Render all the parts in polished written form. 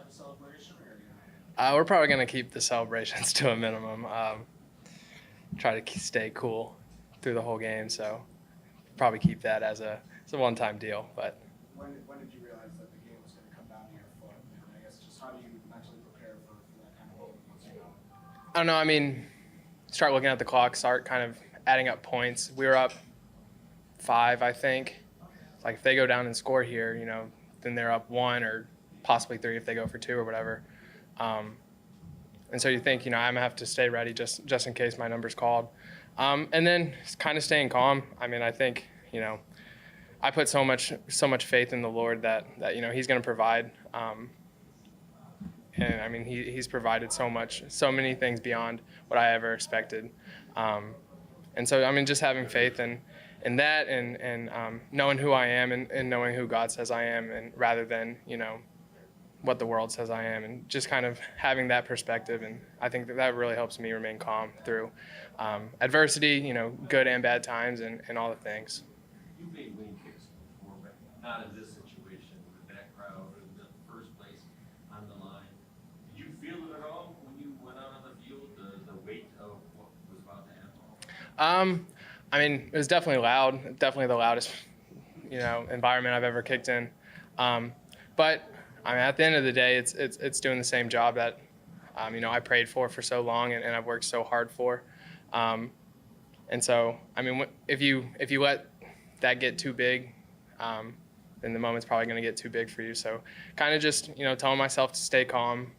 type of celebration, or? We're probably going to keep the celebrations to a minimum. Try to stay cool through the whole game, so probably keep that as a one-time deal. But When did you realize that the game was going to come down to your foot? And I guess just how do you mentally prepare for that kind of game once you know? I don't know. I mean, start looking at the clock, start kind of adding up points. We were up 5, I think. Like if they go down and score here, then they're up 1 or possibly 3 if they go for 2 or whatever. And so you think, I'm gonna have to stay ready just in case my number's called. And then kind of staying calm. I mean, I think, I put so much faith in the Lord that He's gonna provide. And I mean, He's provided so many things beyond what I ever expected. And so, I mean, just having faith in that and knowing who I am and knowing who God says I am, and rather than, what the world says I am, and just kind of having that perspective. And I think that really helps me remain calm through adversity, good and bad times and all the things. You made winning kicks before, but not in this situation with that crowd in the first place on the line. Did you feel it at all when you went out on the field, the weight of what was about to happen? I mean, it was definitely loud, definitely the loudest, environment I've ever kicked in. But I mean, at the end of the day, it's doing the same job that, I prayed for so long and I've worked so hard for. And so, I mean, if you let that get too big, then the moment's probably going to get too big for you. So kind of just, telling myself to stay calm.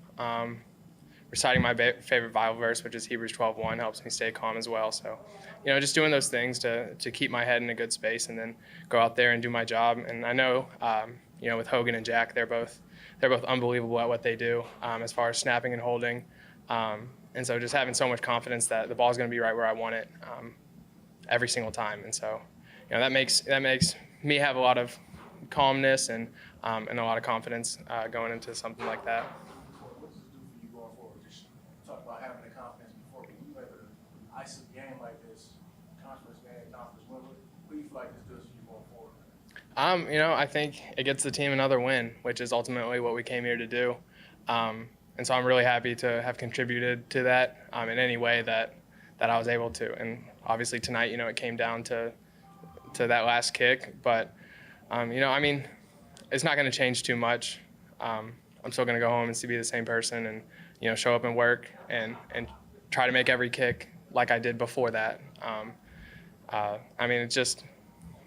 Reciting my favorite Bible verse, which is Hebrews 12:1, helps me stay calm as well. So, just doing those things to keep my head in a good space and then go out there and do my job. And I know, with Hogan and Jack, they're both unbelievable at what they do as far as snapping and holding. And so just having so much confidence that the ball's going to be right where I want it every single time. And so, that makes me have a lot of calmness and a lot of confidence going into something like that. What does it do for you going forward? Just talk about having the confidence before, but you play an ice game like this, conference game, conference win. What do you feel like this does for you going forward? I think it gets the team another win, which is ultimately what we came here to do. And so I'm really happy to have contributed to that in any way that I was able to. And obviously tonight, it came down to that last kick. But, I mean, it's not going to change too much. I'm still going to go home and be the same person and, show up and work and try to make every kick like I did before that. I mean, it's just –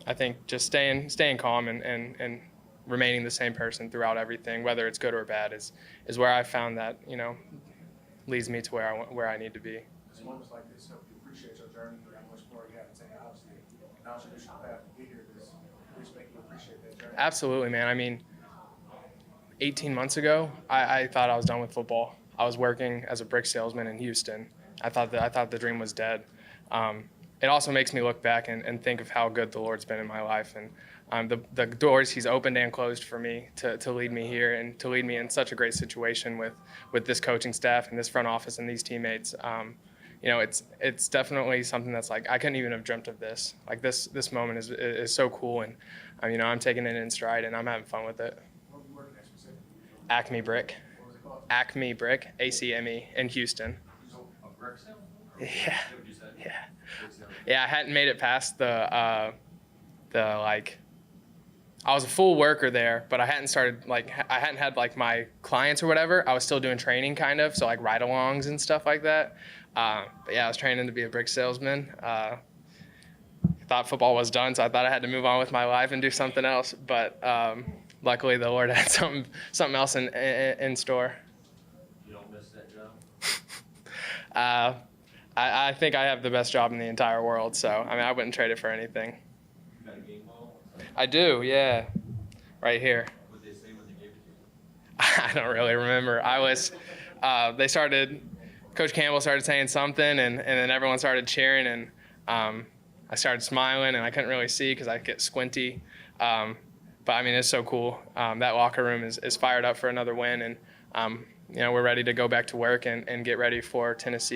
I think just staying calm and remaining the same person throughout everything, whether it's good or bad, is where I found that, leads me to where I need to be. Does moments like this help you appreciate your journey or how much more you have to take? Obviously, now traditional path to get here, does this make you appreciate that journey? Absolutely, man. I mean, 18 months ago, I thought I was done with football. I was working as a brick salesman in Houston. I thought the dream was dead. It also makes me look back and think of how good the Lord's been in my life and the doors He's opened and closed for me to lead me here and to lead me in such a great situation with this coaching staff and this front office and these teammates. It's definitely something that's like I couldn't even have dreamt of this. Like this moment is so cool, and I'm taking it in stride and I'm having fun with it. What are you working at specifically? Acme Brick, What was it called? Acme Brick, ACME in Houston. A brick sale? Yeah. What you said? Yeah. Brick sale. Yeah, I hadn't made it past the I was a full worker there, but I hadn't had my clients or whatever. I was still doing training kind of, so like ride-alongs and stuff like that. But yeah, I was training to be a brick salesman. Thought football was done, so I thought I had to move on with my life and do something else. But luckily, the Lord had something else in store. You don't miss that job? I think I have the best job in the entire world, so I mean I wouldn't trade it for anything. You got a game ball? I do, yeah, right here. What did they say when they gave it to you? I don't really remember. Coach Campbell started saying something, and then everyone started cheering, and I started smiling, and I couldn't really see because I get squinty. But I mean, it's so cool. That locker room is fired up for another win, and we're ready to go back to work and get ready for Tennessee.